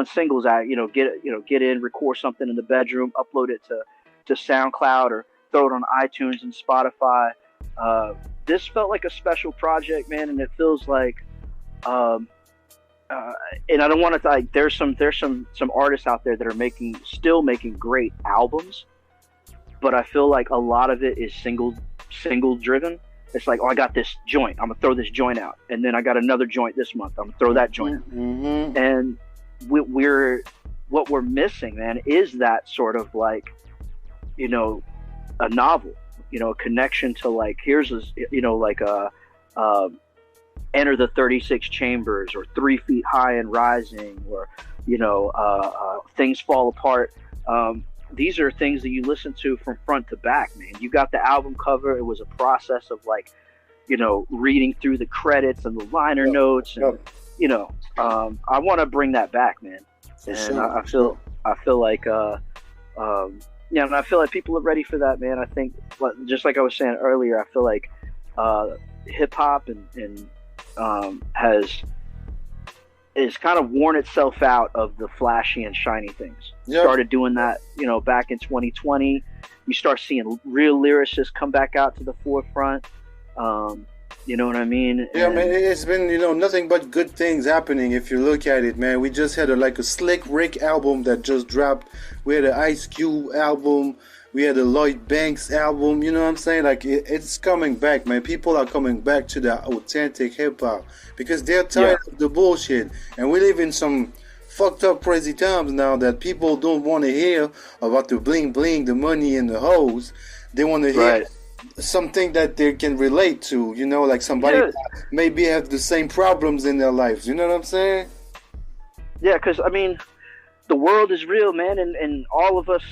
singles out, you know, get in, record something in the bedroom, upload it to SoundCloud or throw it on iTunes and Spotify. This felt like a special project, man, and it feels like and I don't want to like, there's some artists out there that are still making great albums, but I feel like a lot of it is single driven. It's like, oh, I got this joint, I'm gonna throw this joint out, and then I got another joint this month, I'm gonna throw that joint out. Mm-hmm. And what we're missing, man, is that sort of like, you know, a novel, you know, a connection to like, here's a, you know, like Enter the 36 Chambers, or 3 Feet High and Rising, or, you know, Things Fall Apart. These are things that you listen to from front to back, man. You got the album cover. It was a process of like, you know, reading through the credits and the liner notes, and you know, I want to bring that back, man. And I feel like, yeah, and I feel like people are ready for that, man. I think, just like I was saying earlier, I feel like hip hop and has kind of worn itself out of the flashy and shiny things. Started doing that, you know, back in 2020. You start seeing real lyricists come back out to the forefront. You know what I mean? Yeah, man, it's been, you know, nothing but good things happening if you look at it, man. We just had a Slick Rick album that just dropped. We had an Ice Cube album. We had a Lloyd Banks album. You know what I'm saying? Like, it's coming back, man. People are coming back to the authentic hip-hop because they're tired of the bullshit. And we live in some fucked up crazy times now that people don't want to hear about the bling-bling, the money, and the hoes. They want to hear something that they can relate to, you know, like somebody that maybe have the same problems in their lives. You know what I'm saying? Yeah, because, I mean, the world is real, man, and all of us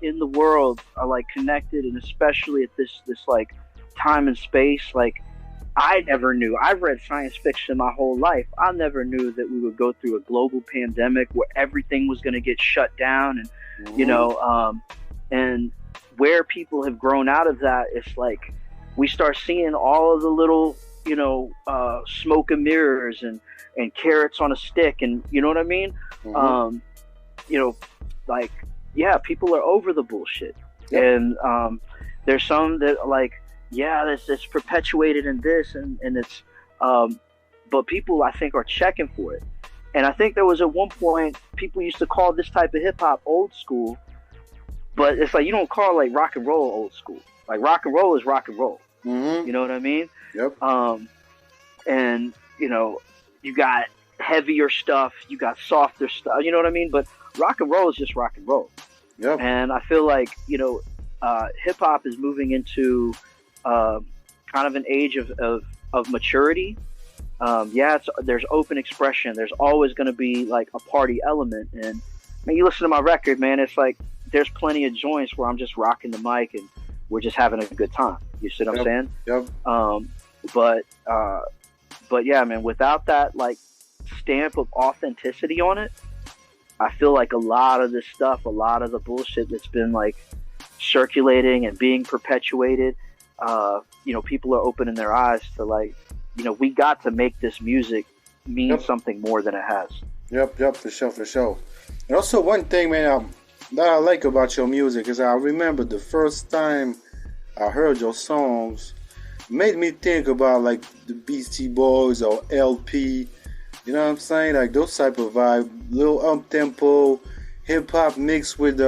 in the world are like connected, and especially at this like time and space, like I never knew. I've read science fiction my whole life. I never knew that we would go through a global pandemic where everything was going to get shut down, and you know, and where people have grown out of that. It's like we start seeing all of the little, you know, smoke and mirrors and carrots on a stick, and you know what I mean. You know, like, yeah, people are over the bullshit, and there's some that like, yeah, it's perpetuated in this, and it's, but people I think are checking for it. And I think there was at one point people used to call this type of hip hop old school, but it's like you don't call like rock and roll old school. Like rock and roll is rock and roll. You know what I mean? Yep. And you know, you got heavier stuff, you got softer stuff. You know what I mean? But rock and roll is just rock and roll. Yep. And I feel like, you know, hip hop is moving into kind of an age of maturity. There's open expression. There's always going to be like a party element. And man, you listen to my record, man, it's like there's plenty of joints where I'm just rocking the mic and we're just having a good time. You see what I'm saying? Yep. But yeah, man, without that like stamp of authenticity on it, I feel like a lot of this stuff, a lot of the bullshit that's been like circulating and being perpetuated, you know, people are opening their eyes to like, you know, we got to make this music mean something more than it has. Yep, for sure. And also one thing, man, that I like about your music is I remember the first time I heard your songs, made me think about like the Beastie Boys or LP. You know what I'm saying? Like those type of vibe, little up-tempo, hip-hop mixed with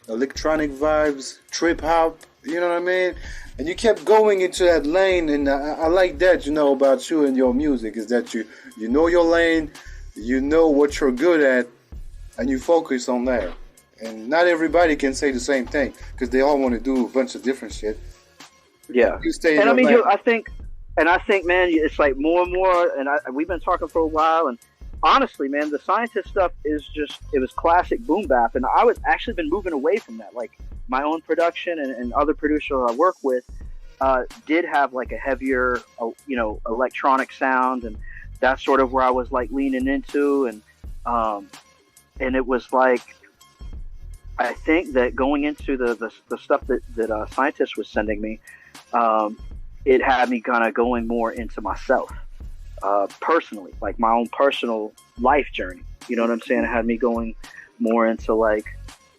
electronic vibes, trip-hop, you know what I mean? And you kept going into that lane, and I like that, you know, about you and your music, is that you know your lane, you know what you're good at, and you focus on that. And not everybody can say the same thing, because they all want to do a bunch of different shit. Yeah. You stay in and I mean, lane. I think, man, it's like more and more, and we've been talking for a while, and honestly, man, the scientist stuff is just, it was classic boom bap, and I was actually been moving away from that. Like my own production and other producers I work with did have like a heavier, you know, electronic sound, and that's sort of where I was like leaning into, and it was like, I think that going into the stuff that Scientist was sending me, it had me kind of going more into myself, personally, like my own personal life journey. You know what I'm saying? It had me going more into like,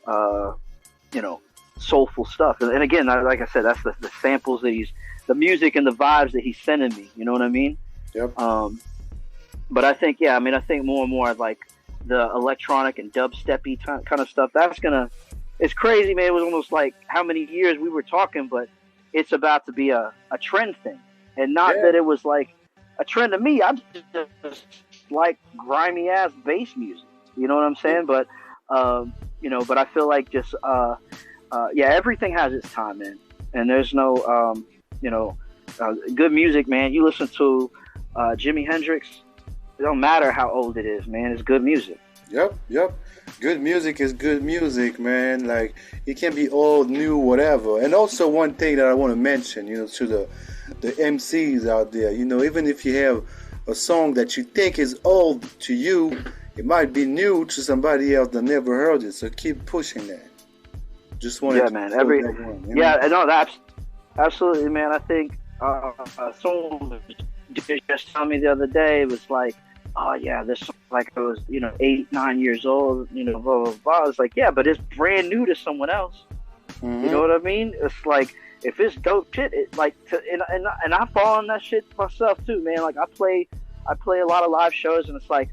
you know, soulful stuff. And again, like I said, that's the samples that the music and the vibes that he's sending me. You know what I mean? Yep. But I think, yeah, I mean, I think more and more like the electronic and dubsteppy kind of stuff. It's crazy, man. It was almost like how many years we were talking, but it's about to be a trend thing. And not that it was like a trend to me. I'm just like grimy ass bass music. You know what I'm saying? But, you know, but I feel like just, everything has its time, man. And there's no, you know, good music, man. You listen to Jimi Hendrix, it don't matter how old it is, man. It's good music. Yep. Good music is good music, man. Like, it can be old, new, whatever. And also one thing that I want to mention, you know, to the MCs out there, you know, even if you have a song that you think is old to you, it might be new to somebody else that never heard it. So keep pushing that. Just wanted to man. that's Absolutely, man. I think someone just told me the other day, it was like, oh yeah, this song, like I was, you know, 8-9 years old, you know, blah blah blah. It's like, yeah, but it's brand new to someone else. Mm-hmm. You know what I mean? It's like, if it's dope shit, it like and I fall on that shit myself too, man. Like I play a lot of live shows, and it's like,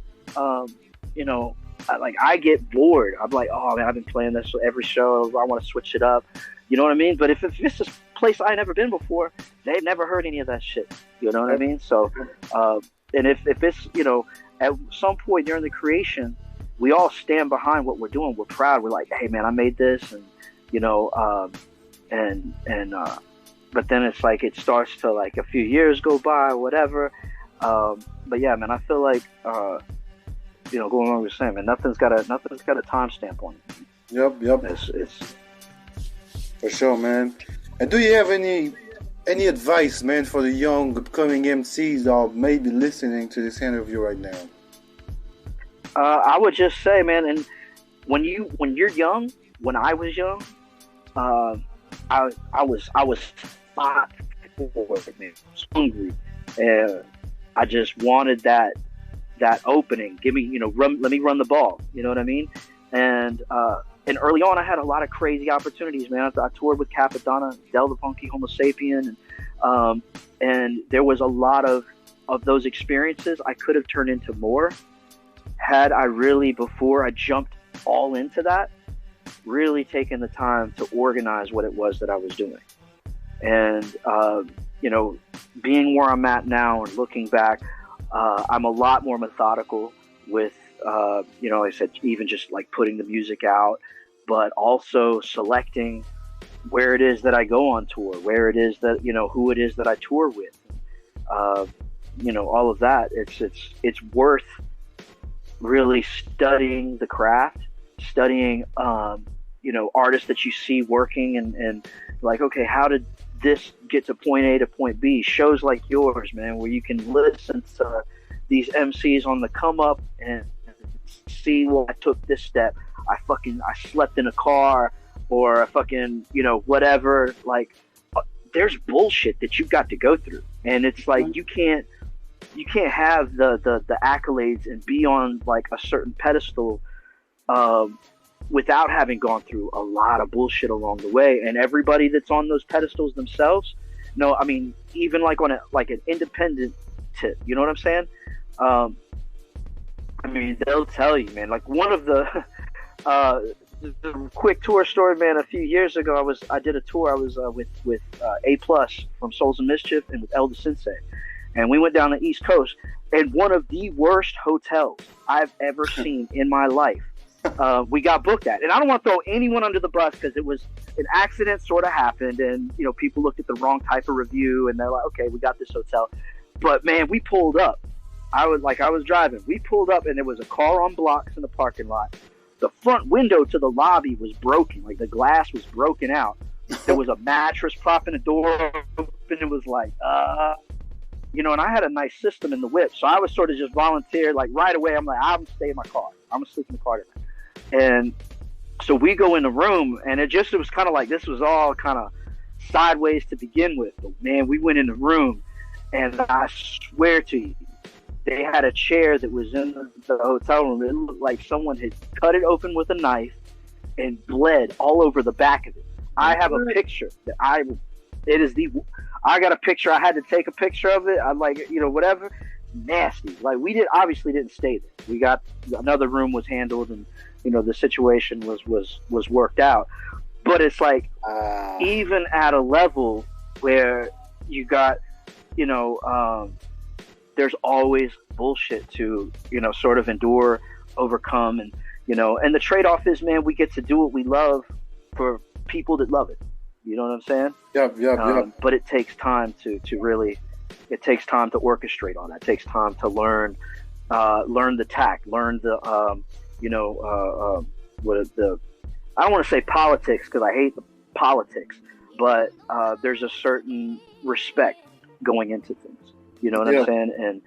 you know, I get bored. I'm like, oh man, I've been playing this every show. I want to switch it up. You know what I mean? But if it's a place I never been before, they've never heard any of that shit. You know what I mean? So, and if it's, you know, at some point during the creation, we all stand behind what we're doing. We're proud. We're like, hey man, I made this, and you know, but then it's like it starts to like a few years go by, whatever. But yeah, man, I feel like, you know, going on with saying, man, nothing's got a timestamp on it. Yep. It's for sure, man. And do you have any any advice, man, for the young upcoming MCs that are maybe listening to this interview right now? I would just say, man, and when you're young, when I was young, I was fought for it, man. I was hungry, and I just wanted that opening. Give me, let me run the ball. You know what I mean? And early on, I had a lot of crazy opportunities, man. I toured with Capadonna, Del the Funky Homo Sapien, and there was a lot of those experiences I could have turned into more had I really, before I jumped all into that, really taken the time to organize what it was that I was doing. And, being where I'm at now and looking back, I'm a lot more methodical with, like I said, even just like putting the music out, but also selecting where it is that I go on tour, where it is that, who it is that I tour with, all of that. It's worth really studying the craft, studying, artists that you see working and like, okay, how did this get to point A to point B? Shows like yours, man, where you can listen to these MCs on the come up and see, well, I took this step. I slept in a car, or I fucking, whatever. Like, there's bullshit that you've got to go through. And it's like, you can't have the accolades and be on like a certain pedestal, without having gone through a lot of bullshit along the way. And everybody that's on those pedestals themselves, even like on an independent tip, you know what I'm saying? They'll tell you, man, like one of the quick tour story, man, a few years ago, I did a tour. I was with A Plus from Souls and Mischief and with Elder Sensei. And we went down the East Coast, and one of the worst hotels I've ever seen in my life. We got booked at, and I don't want to throw anyone under the bus because it was an accident sort of happened, and people looked at the wrong type of review, and they're like, okay, we got this hotel. But man, we pulled up. I was driving. We pulled up, and there was a car on blocks in the parking lot. The front window to the lobby was broken, like the glass was broken out. There was a mattress propping the door open. It was like, and I had a nice system in the whip, so I was sort of just volunteered, like right away. I'm like, I'm gonna stay in my car. I'm gonna sleep in the car tonight. And so we go in the room, and it was kind of like, this was all kind of sideways to begin with. But man, we went in the room, and I swear to you, they had a chair that was in the hotel room. It looked like someone had cut it open with a knife and bled all over the back of it. I have a picture that I got a picture. I had to take a picture of it. I'm like, whatever. Nasty. Like, we obviously didn't stay there. We got another room was handled, and the situation was worked out. But it's like, even at a level where you got, there's always bullshit to, sort of endure, overcome, and and the trade-off is, man, we get to do what we love for people that love it. You know what I'm saying? Yep. But it takes time to really, it takes time to orchestrate all that. It takes time to learn the tact, learn the, I don't want to say politics because I hate the politics, but there's a certain respect going into things. You know what I'm saying?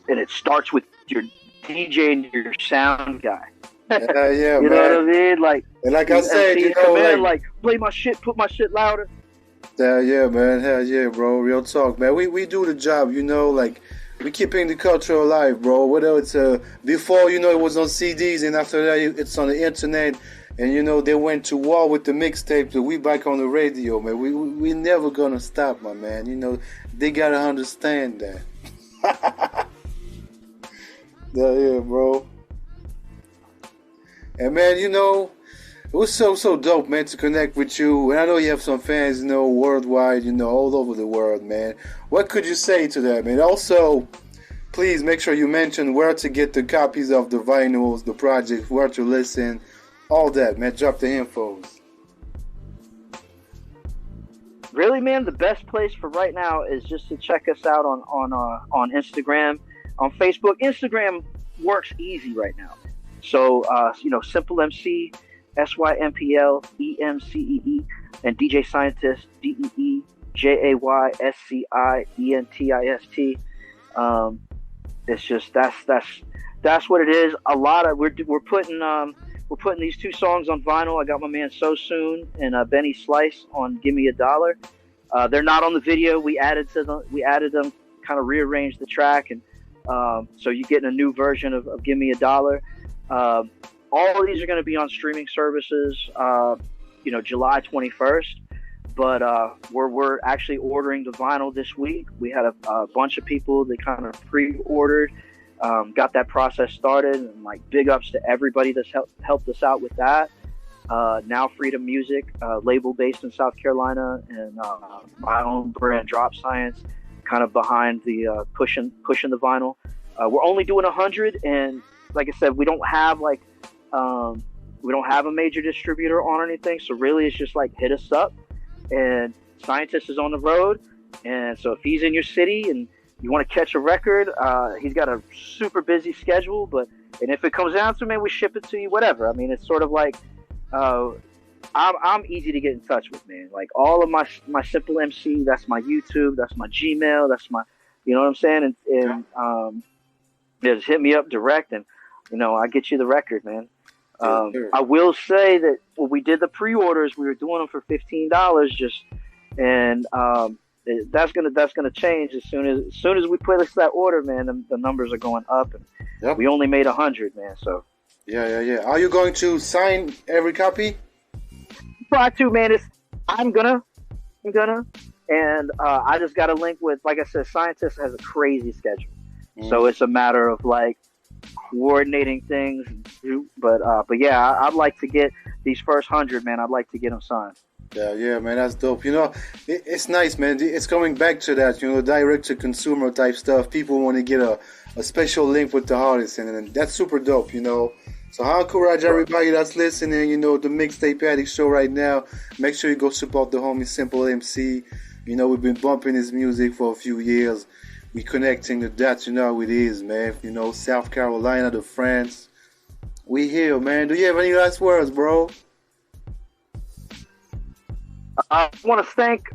And it starts with your DJ and your sound guy. Yeah, you know what I mean? Like, and like I said, like play my shit, put my shit louder. Yeah, man. Hell yeah, bro. Real talk, man. We do the job, like we keeping the culture alive, bro. Whether it's before, it was on CDs, and after that it's on the internet, and they went to war with the mixtapes, so we back on the radio, man. We never gonna stop, my man. They gotta understand that. Yeah, bro. And man, it was so dope, man, to connect with you. And I know you have some fans, worldwide, all over the world, man. What could you say to that, man? Also, please make sure you mention where to get the copies of the vinyls, the projects, where to listen, all that, man. Drop the infos. Really, man, the best place for right now is just to check us out on Instagram, on Facebook. Instagram works easy right now. So, Simple MC, SYMPLEMCEE, and DJ Scientist, JAYSCIENTIST. It's just that's what it is. A lot of we're putting these two songs on vinyl. I got my man So Soon and Benny Slice on "Give Me a Dollar." They're not on the video. We added them, kind of rearranged the track, and so you're getting a new version of "Give Me a Dollar." All of these are going to be on streaming services, July 21st. But we're actually ordering the vinyl this week. We had a bunch of people that kind of pre-ordered, got that process started, and like big ups to everybody that's helped us out with that. Now Freedom Music, label based in South Carolina, and my own brand Drop Science, kind of behind the pushing the vinyl. We're only doing 100, and like I said, we don't have a major distributor on anything, so really it's just like hit us up. And Scientist is on the road, and so if he's in your city and you want to catch a record, he's got a super busy schedule, and if it comes down to it, man, we ship it to you, whatever. I mean, it's sort of like I'm easy to get in touch with, man. Like all of my Simple MC, that's my YouTube, that's my Gmail, that's my, you know what I'm saying, and just hit me up direct, and I get you the record, man. I will say that when we did the pre-orders, we were doing them for $15, and that's gonna change as soon as we place that order, man. The numbers are going up, and we only made 100, man. So yeah. Are you going to sign every copy? Try to, man. I'm gonna, and I just got a link with, like I said, Scientist has a crazy schedule, so it's a matter of like coordinating things, but yeah, I'd like to get these first 100, man. I'd like to get them signed. Yeah, man, that's dope. It's nice, man. It's coming back to that, direct to consumer type stuff. People want to get a special link with the artist, and that's super dope. So I encourage everybody that's listening, the Mixtape Addict show right now. Make sure you go support the homie Simple MC. We've been bumping his music for a few years. We connecting the dots, how it is, man. South Carolina to France. We here, man. Do you have any last words, bro? I want to thank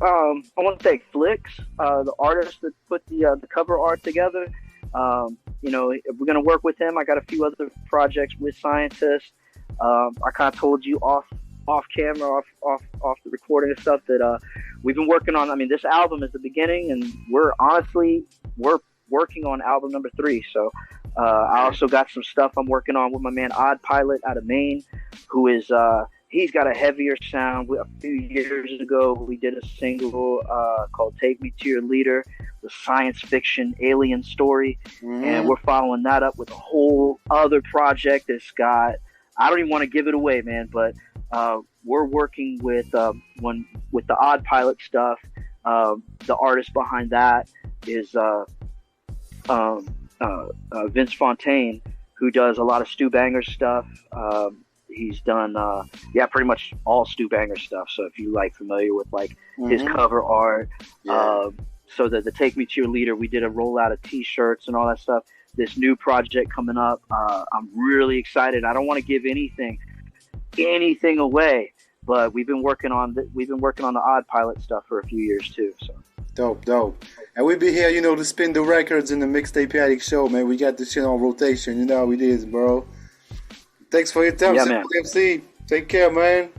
Flicks, the artist that put the cover art together. We're gonna work with him. I got a few other projects with Scientists. I kind of told you off camera, off the recording and stuff that we've been working on. I mean, this album is the beginning, and we're working on album number 3. So I also got some stuff I'm working on with my man Odd Pilot out of Maine, who is he's got a heavier sound. A few years ago, we did a single called "Take Me to Your Leader," the science fiction alien story, and we're following that up with a whole other project that's got. I don't even want to give it away, man, but we're working with the Odd Pilot stuff. The artist behind that is Vince Fontaine, who does a lot of Stu Banger stuff. He's done pretty much all Stu Banger stuff. So if you familiar with his cover art, so the Take Me to Your Leader, we did a rollout of T-shirts and all that stuff. This new project coming up, I'm really excited. I don't want to give anything away, but we've been working on the Odd Pilot stuff for a few years too. So dope. And we'll be here, to spin the records in the Mixtape Addict show, man. We got this shit on rotation. You know how it is, bro. Thanks for your time, Simple MC. Take care, man.